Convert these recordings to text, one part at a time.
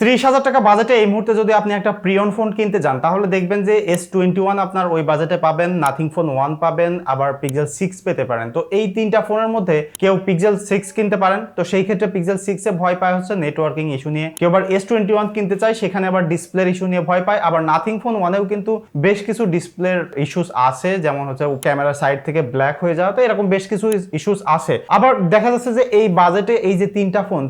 30,000 টাকা বাজেটে এই মুহূর্তে যদি আপনি একটা প্রিয়ন ফোন কিনতে যান তাহলে দেখবেন যে S21 আপনার ওই বাজেটে পাবেন, নাথিং ফোন 1 পাবেন, আবার পিক্সেল 6 পেতে পারেন। তো এই তিনটা ফোনের মধ্যে কেউ পিক্সেল 6 কিনতে পারেন, তো সেই ক্ষেত্রে পিক্সেল 6 এ ভয় পায় হচ্ছে নেটওয়ার্কিং ইস্যু নিয়ে। কেউ আবার S21 কিনতে চায়, সেখানে আবার ডিসপ্লের ইস্যু নিয়ে ভয় পায়। আবার নাথিং ফোন 1 এও কিন্তু বেশ কিছু ডিসপ্লের ইস্যুস আছে, যেমন হচ্ছে ক্যামেরা সাইড থেকে ব্ল্যাক হয়ে যাওয়া, তো এরকম বেশ কিছু ইস্যুস আছে। আবার দেখা যাচ্ছে যে এই বাজেটে এই যে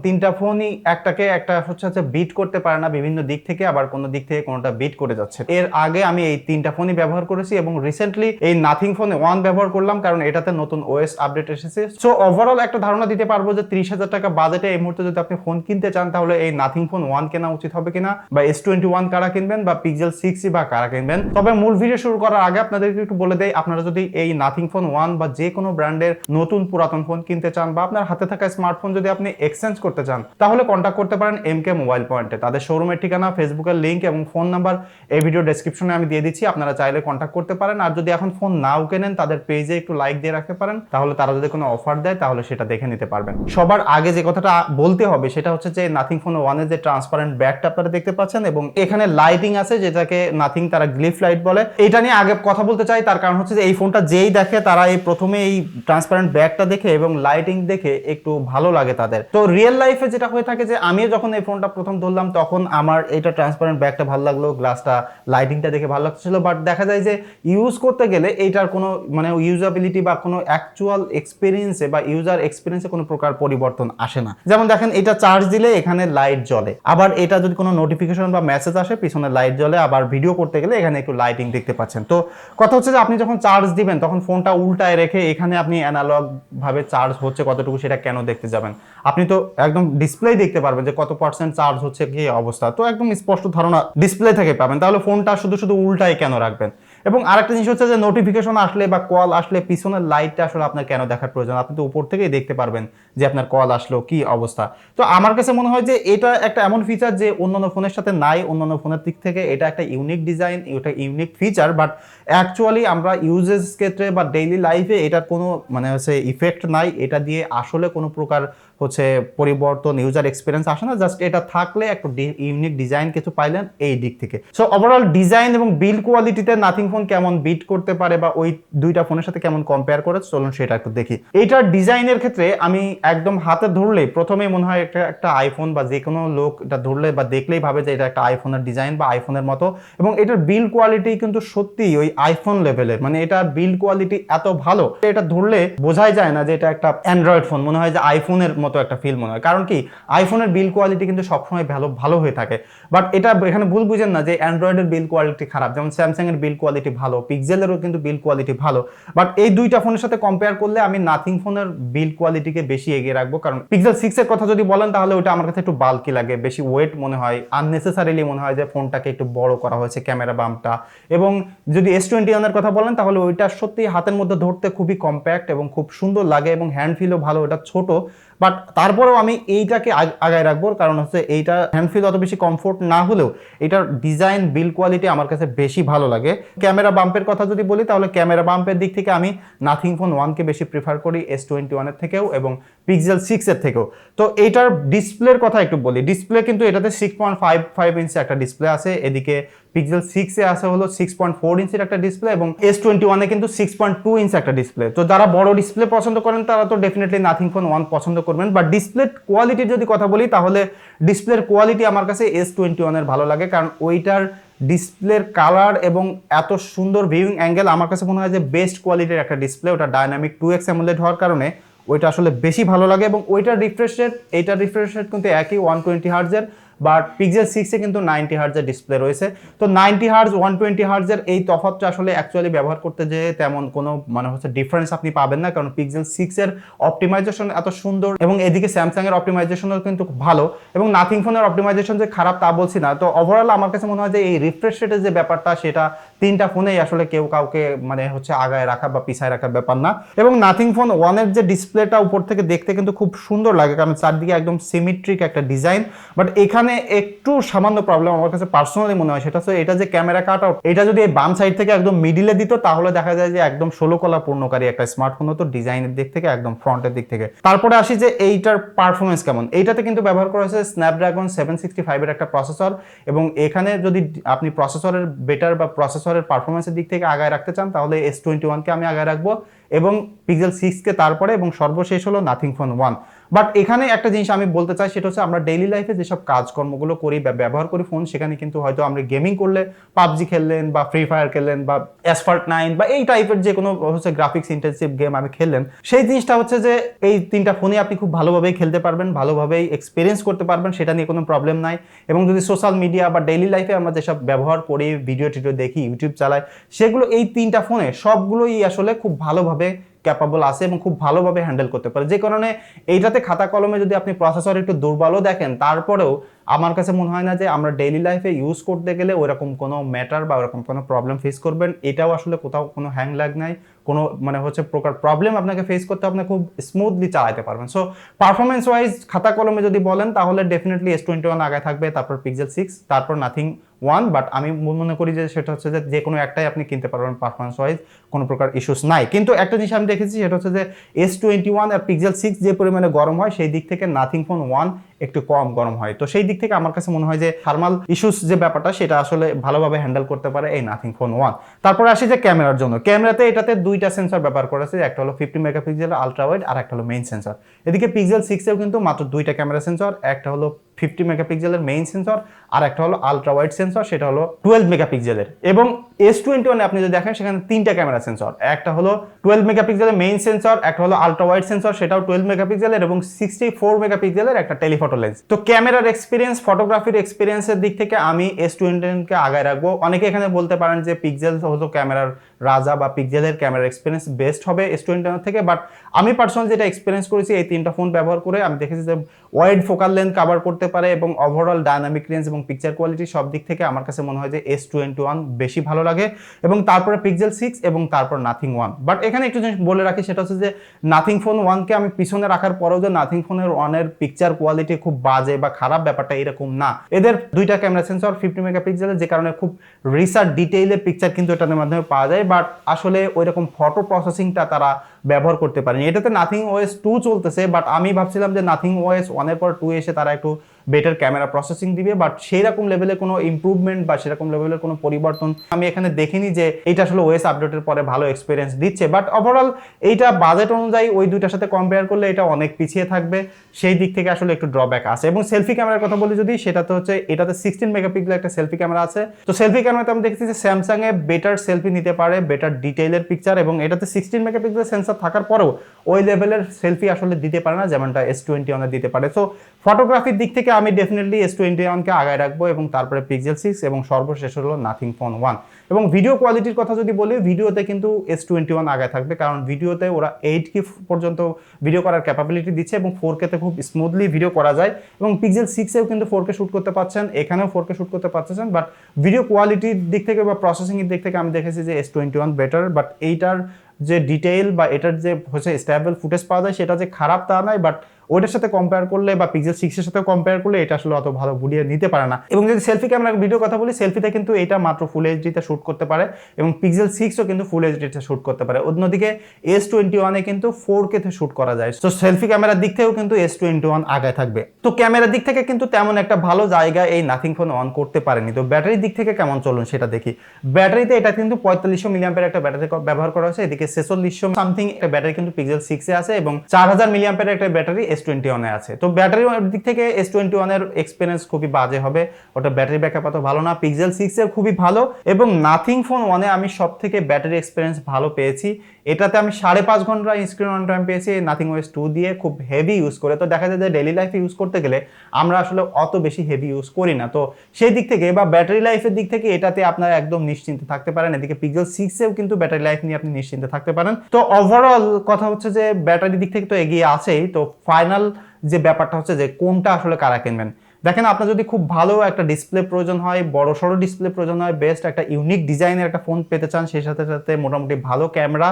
তিনটা ফোনই একটাকে একটা হচ্ছে বিট করতে পারে না বিভিন্ন দিক থেকে, আবার কোনো দিক থেকে কোনোটা বিট করে যাচ্ছে। এর আগে আমি এই তিনটা ফোনই ব্যবহার করেছি এবং রিসেন্টলি এই নাথিং ফোন 1 ব্যবহার করলাম, কারণ এটাতে নতুন ওএস আপডেট এসেছে। সো ওভারঅল একটা ধারণা দিতে পারবো যে 30,000 টাকা বাজেটে এই মুহূর্তে যদি আপনি ফোন কিনতে চান তাহলে এই নাথিং ফোন 1 কেনা উচিত হবে কিনা, বা S21 কারা কিনবেন, বা পিক্সেল 6 বা কারা কিনবেন। তবে মূল ভিডিও শুরু করার আগে আপনাদেরকে একটু বলে দেই, আপনারা যদি এই নাথিং ফোন 1 বা যে কোনো ব্র্যান্ডের নতুন পুরাতন ফোন কিনতে চান, বা আপনার হাতে থাকা স্মার্টফোন যদি আপনি এক্সচেঞ্জ করতে চান, তাহলে কন্ট্যাক্ট করতে পারেন MK মোবাইল পয়েন্টে। তাদের শোরুমের ঠিকানা, ফেসবুকের লিংক এবং ফোন নাম্বার এই ভিডিও ডেসক্রিপশনে আমি দিয়ে দিচ্ছি, আপনারা চাইলে কন্ট্যাক্ট করতে পারেন। আর যদি এখন ফোন নাও কেনেন, তাদের পেজে একটু লাইক দিয়ে রাখতে পারেন, তাহলে তারা যদি কোনো অফার দেয় তাহলে সেটা দেখে নিতে পারবেন। সবার আগে যে কথাটা বলতে হবে সেটা হচ্ছে যে নাথিং ফোন 1 এর যে ট্রান্সপারেন্ট ব্যাকটা আপনারা দেখতে পাচ্ছেন এবং এখানে লাইটিং আছে, যেটাকে নাথিং তারা গ্লিফ লাইট বলে। এটা নিয়ে আগে কথা বলতে চাই, তার কারণ হচ্ছে যে এই ফোনটা যেই দেখে তারা এই প্রথমে এই ট্রান্সপারেন্ট ব্যাকটা দেখে এবং লাইটিং দেখে একটু ভালো লাগে তাদের। তো রিয়েল লাইফে যেটা হয়ে থাকে যে আমিও যখন এই ফোনটা প্রথম ধরলাম তখন আমার এটা ট্রান্সপারেন্ট ব্যাকটা ভালো লাগলো, গ্লাসটা লাইটিংটা দেখে ভালো লাগছিল, বাট দেখা যায় যে ইউজ করতে গেলে এইটার কোনো মানে ইউজাবিলিটি বা কোনো অ্যাকচুয়াল এক্সপিরিয়েন্সে বা ইউজার এক্সপিরিয়েন্সে কোনো প্রকার পরিবর্তন আসে না। যেমন দেখেন, এটা চার্জ দিলে এখানে লাইট জ্বলে, আবার এটা যদি কোনো নোটিফিকেশন বা মেসেজ আসে পিছনে লাইট জ্বলে, আবার ভিডিও করতে গেলে এখানে একটু লাইটিং দেখতে পাচ্ছেন। তো কথা হচ্ছে যে আপনি যখন চার্জ দিবেন তখন ফোনটা উল্টায় রেখে এখানে আপনি অ্যানালগ ভাবে চার্জ হচ্ছে কতটুকু সেটা কেন দেখতে যাবেন? আপনি তো একদম ডিসপ্লে দেখতে পারবেন যে কত পার্সেন্ট চার্জ হচ্ছে, কি অবস্থা, তো একদম স্পষ্ট ধারণা ডিসপ্লে থেকে পাবেন। তাহলে ফোনটা শুধু শুধু উল্টায় কেন রাখবেন? এবং আরেকটা জিনিস হচ্ছে যে নোটিফিকেশন আসলে বা কল আসলে পিছনের লাইটটা আসলে আপনার কেন দেখার প্রয়োজন? আপনি তো উপর থেকেই দেখতে পারবেন যে আপনার কল আসলো, কি অবস্থা। তো আমার কাছে মনে হয় যে এটা একটা এমন ফিচার যে অন্যান্য ফোনের সাথে নাই, অন্যান্য ফোনের দিক থেকে এটা একটা ইউনিক ডিজাইন, এটা ইউনিক ফিচার, বাট অ্যাকচুয়ালি আমরা ইউজেস ক্ষেত্রে বা ডেইলি লাইফে এটার কোনো মানে হচ্ছে ইফেক্ট নাই। এটা দিয়ে আসলে কোনো প্রকার হচ্ছে পরিবর্তন, ইউজার এক্সপিরিয়েন্স আসে না। জাস্ট এটা থাকলে একটু ইউনিক ডিজাইন কিছু পাইলেন এই দিক থেকে। সো ওভারঅল ডিজাইন এবং বিল্ড কোয়ালিটিতে নাথিং ফোন কেমন বিট করতে পারে বা ওই দুইটা ফোনের সাথে কেমন কম্পেয়ার করে চলুন সেটা একটু দেখি। এইটার ডিজাইনের ক্ষেত্রে আমি একদম হাতে ধরলে প্রথমেই মনে হয় একটা আইফোন, বা যে কোনো লোক এটা ধরলে বা দেখলেই ভাবে যে এটা একটা আইফোনের ডিজাইন বা আইফোনের মতো। এবং এটার বিল্ড কোয়ালিটি কিন্তু সত্যি ওই আইফোন লেভেলের, মানে এটার বিল্ড কোয়ালিটি এত ভালো, এটা ধরলে বোঝাই যায় না যে এটা একটা অ্যান্ড্রয়েড ফোন, মনে হয় যে আইফোনের মতো একটা ফিল মনে হয়। কারণ কি, আইফোনের বিল্ড কোয়ালিটি কিন্তু সবসময় ভালো হয়ে থাকে, বাট এটা এখানে ভুল বুঝেন না যে অ্যান্ড্রয়েডের বিল্ড কোয়ালিটি খারাপ। যেমন স্যামসাং এর বিল্ড কোয়ালিটি ভালো, পিক্সেলেরও কিন্তু বিল্ড কোয়ালিটি ভালো, বাট এই দুইটা ফোনের সাথে কম্পেয়ার করলে আমি নাথিং ফোনের বিল্ড কোয়ালিটিকে বেশি এগিয়ে রাখবো। কারণ পিক্সেল 6 এর কথা যদি বলেন তাহলে ওটা আমার কাছে একটু বাল্কি লাগে, বেশি ওয়েট মনে হয়, আননেসেসারিলি মনে হয় যে ফোনটাকে একটু বড় করা হয়েছে ক্যামেরা বাম্পটা। এবং যদি S21 এর কথা বলেন তাহলে ওইটা সত্যি হাতের মধ্যে ধরতে খুবই কম্প্যাক্ট এবং খুব সুন্দর লাগে এবং হ্যান্ড ফিলও ভালো, ওটা ছোট, বাট তারপরেও আমি এইটাকে আগায় রাখবো। কারণ হচ্ছে এইটা হ্যান্ড ফিল অত বেশি কমফোর্ট না হলেও এটার ডিজাইন বিল্ড কোয়ালিটি আমার কাছে বেশি ভালো লাগে। ক্যামেরা বাম্পের কথা যদি বলি তাহলে ক্যামেরা বাম্পের দিক থেকে আমি নাথিং ফোন 1 কে বেশি প্রিফার করি S21 এর থেকেও এবং পিক্সেল 6 এর থেকেও। তো এইটার ডিসপ্লের কথা একটু বলি। ডিসপ্লে কিন্তু এটাতে 6.55 ইঞ্চি একটা ডিসপ্লে আছে, এদিকে পিক্সেল 6 এ আছে হলো 6.4 ইঞ্চির একটা ডিসপ্লে এবং S21 এ কিন্তু 6.2 ইঞ্চি একটা ডিসপ্লে। তো যারা বড় ডিসপ্লে পছন্দ করেন তারা তো ডেফিনেটলি নাথিং ফোন 1 পছন্দ করবেন। বাট ডিসপ্লে কোয়ালিটির যদি কথা বলি তাহলে ডিসপ্লের কোয়ালিটি আমার কাছে S21 এর ভালো লাগে, কারণ ওইটার ডিসপ্লের কালার এবং এত সুন্দর ভিউইং অ্যাঙ্গেল আমার কাছে মনে হয় যে বেস্ট কোয়ালিটির একটা ডিসপ্লে। ওটা ডাইনামিক 2x অ্যামোলেড হওয়ার কারণে ওইটা আসলে বেশি ভালো লাগে। এবং ওইটার রিফ্রেশ রেট, এইটার রিফ্রেশ রেট কিন্তু একই 120 হার্টজের, বাট পিক্সেল 6 এ কিন্তু 90 হার্টজের ডিসপ্লে রয়েছে। তো 90 হার্টজ 120 হার্টজের এই তফাৎটা আসলে অ্যাকচুয়ালি ব্যবহার করতে যে তেমন কোনো মানে হচ্ছে ডিফারেন্স আপনি পাবেন না, কারণ পিক্সেল 6 এর অপটিমাইজেশন এত সুন্দর এবং এদিকে স্যামসাং এর অপটিমাইজেশনও কিন্তু ভালো, এবং নাথিং ফোনের অপটিমাইজেশন যে খারাপ তা বলছি না। তো ওভারঅল আমার কাছে মনে হয় যে এই রিফ্রেশ রেটের যে ব্যাপারটা সেটা তিনটা ফোনেই আসলে কেউ কাউকে মানে হচ্ছে আগায় রাখা বা পিছায় রাখার ব্যাপার না। এবং নাথিং ফোন 1 এর যে ডিসপ্লেটা উপর থেকে দেখতে কিন্তু খুব সুন্দর লাগে, কারণ চারদিকে একদম সিমেট্রিক একটা ডিজাইন। বাট এখানে একটু সামান্য প্রবলেম আমার কাছে পার্সোনালি মনে হয়, সেটা হচ্ছে এটা যে ক্যামেরা কাট আউট, এটা যদি এই বাম সাইড থেকে একদম মিডিলে দিত তাহলে দেখা যায় যে একদম 16 কলা পূর্ণকারী একটা স্মার্টফোন হতো ডিজাইনের দিক থেকে, একদম ফ্রন্টের দিক থেকে। তারপরে আসি যে এইটার পারফরমেন্স কেমন। এইটাতে কিন্তু ব্যবহার করা হয়েছে স্ন্যাপড্রাগন 765 এর একটা প্রসেসর, এবং এখানে যদি আপনি প্রসেসরের বেটার বা প্রসেসরের পারফরমেন্সের দিক থেকে আগায় রাখতে চান তাহলে S21 কে আমি আগায় রাখবো, এবং পিক্সেল 6 কে তারপরে, এবং সর্বশেষ হলো নাথিং ফোন 1। বাট এখানে একটা জিনিস আমি বলতে চাই, সেটা হচ্ছে আমরা ডেইলি লাইফে যেসব কাজকর্মগুলো করি বা ব্যবহার করি ফোন, সেখানে কিন্তু হয়তো আমরা গেমিং করলে, পাবজি খেললেন বা ফ্রি ফায়ার খেললেন বা অ্যাসফাল্ট 9 বা এই টাইপের যে কোনো হচ্ছে গ্রাফিক্স ইন্টেন্সিভ গেম আমি খেললেন, সেই জিনিসটা হচ্ছে যে এই তিনটা ফোনে আপনি খুব ভালোভাবেই খেলতে পারবেন, ভালোভাবেই এক্সপিরিয়েন্স করতে পারবেন, সেটা নিয়ে কোনো প্রবলেম নাই। এবং যদি সোশ্যাল মিডিয়া বা ডেইলি লাইফে আমরা যেসব ব্যবহার করি, ভিডিও টিডিও দেখি, ইউটিউব চালাই, সেগুলো এই তিনটা ফোনে সবগুলোই আসলে খুব ভালোভাবে ক্যাপাবল আছে এবং খুব ভালোভাবে হ্যান্ডেল করতে পারে। যে কারণে এইটাতে খাতা কলমে যদি আপনি প্রসেসর একটু দুর্বলও দেখেন, তারপরেও আমার কাছে মনে হয় না যে আমরা ডেইলি লাইফে ইউজ করতে গেলে ওইরকম কোনো ম্যাটার বা ওরকম কোনো প্রবলেম ফেস করবেন। এটাও আসলে কোথাও কোনো হ্যাং ল্যাগ নাই, কোনো মানে হচ্ছে প্রকার প্রবলেম আপনাকে ফেস করতে, আপনি খুব স্মুথলি চালাতে পারবেন। সো পারফরমেন্স ওয়াইজ খাতা কলমে যদি বলেন তাহলে ডেফিনেটলি S21 আগে থাকবে, তারপর পিক্সেল 6, তারপর নাথিং 1। বাট আমি মনে করি যে সেটা হচ্ছে যে কোনো একটাই আপনি কিনতে পারবেন, পারফরমেন্স ওয়াইজ কোনো প্রকার ইস্যুস নাই। কিন্তু একটা জিনিস আমি দেখেছি, সেটা হচ্ছে যে S21 আর পিক্সেল 6 যে পরিমাণে গরম হয়, সেই দিক থেকে নাথিং ফোন 1 একটু কম গরম হয়। তো সেই দিক থেকে আমার কাছে মনে হয় যে থার্মাল ইস্যুস যে ব্যাপারটা, সেটা আসলে ভালোভাবে হ্যান্ডেল করতে পারে এই নাথিং ফোন 1। তারপরে আসি যে ক্যামেরার জন্য। ক্যামেরাতে এটাতে দুইটা সেন্সর ব্যবহার করেছে, একটা হলো 50 মেগাপিক্সেল আলট্রা ওয়াইড, আর একটা হলো মেইন সেন্সর। এদিকে পিক্সেল 6 এও কিন্তু মাত্র দুইটা ক্যামেরা সেন্সর, একটা হলো 50 মেগাপিক্সেলের মেইন সেন্সর, আর একটা হলো আলট্রা ওয়াইড সেন্সর, সেটা হলো 12 মেগাপিক্সেলের। এবং S21 আপনি যদি দেখেন সেখানে তিনটা ক্যামেরা সেন্সর, একটা হলো 12 মেগাপিক্সেলের মেইন সেন্সর, একটা হলো আলট্রা ওয়াইড সেন্সর সেটাও 12 মেগাপিক্সেলের, এবং 64 মেগাপিক্সেলের একটা টেলিফটো লেন্স। তো ক্যামেরার এক্সপিরিয়েন্স, ফটোগ্রাফির এক্সপিরিয়েন্সের দিক থেকে আমি S21 কে আগায় রাখবো। অনেকে এখানে বলতে পারেন যে পিক্সেল হলো ক্যামেরার রাজা বা পিক্সেলের ক্যামেরার এক্সপিরিয়েন্স বেস্ট হবে S21 থেকে, বাট আমি পার্সোনালি যেটা এক্সপিরিয়েন্স করেছি এই তিনটা ফোন ব্যবহার করে, আমি দেখেছি যে ওয়াইড ফোকাল লেন্থ কভার করতে পারে, এবং ওভারঅল ডায়নামিক রেঞ্জ এবং পিকচার কোয়ালিটি সব দিক থেকে আমার কাছে মনে হয় যে S21 বেশি ভালো লাগে, এবং তারপরে পিক্সেল 6 এবং তারপর নাথিং 1। বাট এখানে একটু জিনিস বলে রাখি, সেটা হচ্ছে যে নাথিং ফোন 1 কে আমি পিছনে রাখার পরেও যে নাথিং ফোনের 1 এর পিকচার কোয়ালিটি খুব বাজে বা খারাপ, ব্যাপারটা এরকম না। এদের দুইটা ক্যামেরা সেন্সর 50 মেগাপিক্সেলের, যে কারণে খুব রিসার্চ ডিটেইলের পিকচার কিন্তু এটার মাধ্যমে পাওয়া যায়, বাট আসলে ওইরকম ফটো প্রসেসিংটা তারা ব্যবহার করতে পারেনি। এটাতে নাথিং ওএস 2 চলতেছে, বাট আমি ভাবছিলাম যে নাথিং ওএস 1 এর পর 2 এসে তারা একটু বেটার ক্যামেরা প্রসেসিং দিবে, বাট সেই রকম লেভেলের কোনো ইমপ্রুভমেন্ট বা সেরকম লেভেলের কোনো পরিবর্তন আমি এখানে দেখিনি যে এটা আসলে ওএস আপডেটের পরে ভালো এক্সপিরিয়েন্স দিচ্ছে। বাট ওভারঅল এইটা বাজেট অনুযায়ী ওই দুইটার সাথে কম্পেয়ার করলে এটা অনেক পিছিয়ে থাকবে, সেই দিক থেকে আসলে একটু ড্রব্যাক আছে। এবং সেলফি ক্যামেরার কথা বলি যদি, সেটা তো হচ্ছে এটাতে 16 মেগাপিক্সেলের একটা সেলফি ক্যামেরা আছে। তো সেলফি ক্যামেরাতে আমি দেখেছি যে স্যামসাং এ বেটার সেলফি নিতে পারে, বেটার ডিটেইলের পিকচার, এবং এটাতে 16 মেগাপিক্সেলের সেন্সর থাকার পরেও ওই লেভেলের সেলফি আসলে দিতে পারে না যেমনটা S21 এ দিতে পারে। তো ফটোগ্রাফির দিক থেকে আমি ডেফিনেটলি S21 কে আগায় রাখবো, এবং তারপরে পিক্সেল 6, এবং সর্বশেষ হলো নাথিং ফোন 1। এবং ভিডিও কোয়ালিটির কথা যদি বলি, ভিডিওতে কিন্তু S21 আগায় থাকবে, কারণ ভিডিওতে ওরা 8K পর্যন্ত ভিডিও করার ক্যাপাবিলিটি দিচ্ছে, এবং 4K তে খুব স্মুথলি ভিডিও করা যায়। এবং পিক্সেল 6 এও কিন্তু 4K শুট করতে পারছেন, এখানেও 4K শুট করতে পারছেন, বাট ভিডিও কোয়ালিটির দিক থেকে বা প্রসেসিং এর দিক থেকে আমি দেখেছি যে S21 বেটার। বাট এইটার যে ডিটেইল বা এটার যে হচ্ছে স্টেবল ফুটেজ পাওয়া যায় সেটা যে খারাপ তা নয়, বাট ওটার সাথে কম্পেয়ার করলে বা পিক্সেল 6 এর সাথে কম্পেয়ার করলে এটা আসলে অত ভালো ভিডিও নিতে পারে না। এবং যদি সেলফি ক্যামেরার ভিডিও কথা বলি, সেলফিতে কিন্তু এটা মাত্র ফুল এইচডিতে শুট করতে পারে, এবং পিক্সেল 6ও কিন্তু ফুল এইচডিতে শুট করতে পারে। অন্যদিকে S21 এ কিন্তু 4K তে শুট করা যায়। তো সেলফি ক্যামেরার দিক থেকেও কিন্তু S21 আগে থাকবে। তো ক্যামেরার দিক থেকে কিন্তু তেমন একটা ভালো জায়গা এই নাথিং ফোন 1 করতে পারেনি। তো ব্যাটারির দিক থেকে কেমন চলুন সেটা দেখি। ব্যাটারিতে এটা কিন্তু 4500 মিলিঅ্যাম্পিয়ার একটা ব্যাটারি ব্যবহার করা হয়েছে, এদিকে 4600 সামথিং একটা ব্যাটারি কিন্তু পিক্সেল 6 এ আছে, এবং 4000 মিলিঅ্যাম্পিয়ার একটা ব্যাটারি S21 এ আছে। তো ব্যাটারির দিক থেকে S21 এর এক্সপেরিয়েন্স খুবই বাজে হবে, ওটা ব্যাটারি ব্যাকআপ অত ভালো না। পিক্সেল 6 এর খুবই ভালো, এবং নাথিং ফোন 1 এ আমি সব থেকে ব্যাটারি এক্সপেরিয়েন্স ভালো পেয়েছি। এটাতে আমি 5.5 ঘন্টা স্ক্রিন অন টাইম পেয়েছি নাথিং ওএস 2 দিয়ে, খুব হেভি ইউজ করে। তো দেখা যায় যে ডেইলি লাইফে ইউজ করতে গেলে আমরা আসলে অত বেশি হেভি ইউজ করি না, তো সেই দিক থেকে বা ব্যাটারি লাইফের দিক থেকে এটাতে আপনারা একদম নিশ্চিন্তে থাকতে পারেন। এদিকে পিক্সেল 6 এও কিন্তু ব্যাটারি লাইফ নিয়ে আপনি নিশ্চিন্তে থাকতে পারেন। তো ওভারঅল কথা হচ্ছে যে ব্যাটারি দিক থেকে তো এগিয়ে আছেই। তো ফাইনাল যে ব্যাপারটা হচ্ছে যে কোনটা আসলে কারা কিনবেন। দেখেন আপনার যদি খুব ভালো একটা ডিসপ্লে প্রয়োজন হয়, বড় সড়ো ডিসপ্লে প্রয়োজন হয়, বেস্ট একটা ইউনিক ডিজাইনের একটা ফোন পেতে চান, সেই সাথে সাথে মোটামুটি ভালো ক্যামেরা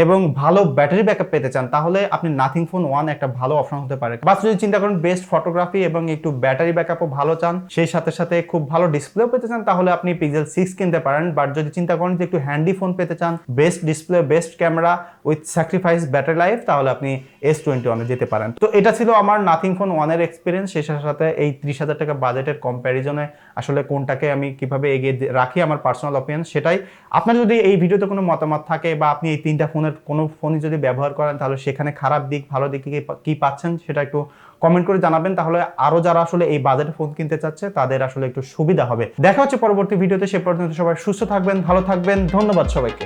এবং ভালো ব্যাটারি ব্যাকআপ পেতে চান, তাহলে আপনি নাথিং ফোন 1 একটা ভালো অপশন হতে পারে। বাস যদি চিন্তা করেন বেস্ট ফটোগ্রাফি এবং একটু ব্যাটারি ব্যাকআপও ভালো চান, সেই সাথে সাথে খুব ভালো ডিসপ্লেও পেতে চান, তাহলে আপনি পিক্সেল 6 কিনতে পারেন। বাট যদি চিন্তা করেন যে একটু হ্যান্ডি ফোন পেতে চান, best display, best camera with sacrifice battery life, তাহলে আপনি S21 এ যেতে পারেন। তো এটা ছিল আমার নাথিং ফোন 1 এর এক্সপিরিয়েন্স। সেই সাথে সাথে এই 30,000 টাকা বাজেটের কম্প্যারিজনে আসলে কোনটাকে আমি কিভাবে এগিয়ে রাখি, আমার পার্সোনাল অপিনিয়ন সেটাই। আপনার যদি এই ভিডিওতে কোনো মতামত থাকে বা আপনি এই 3টা ফোনের কোনো ফোনই যদি ব্যবহার করেন, তাহলে সেখানে খারাপ দিক ভালো দিক কি পাচ্ছেন সেটা একটু কমেন্ট করে জানাবেন, তাহলে আরো যারা আসলে এই বাজেটে ফোন কিনতে চাচ্ছে তাদের আসলে একটু সুবিধা হবে। দেখা হচ্ছে পরবর্তী ভিডিওতে। সে পর্যন্ত সবাই সুস্থ থাকবেন, ভালো থাকবেন, ধন্যবাদ সবাইকে।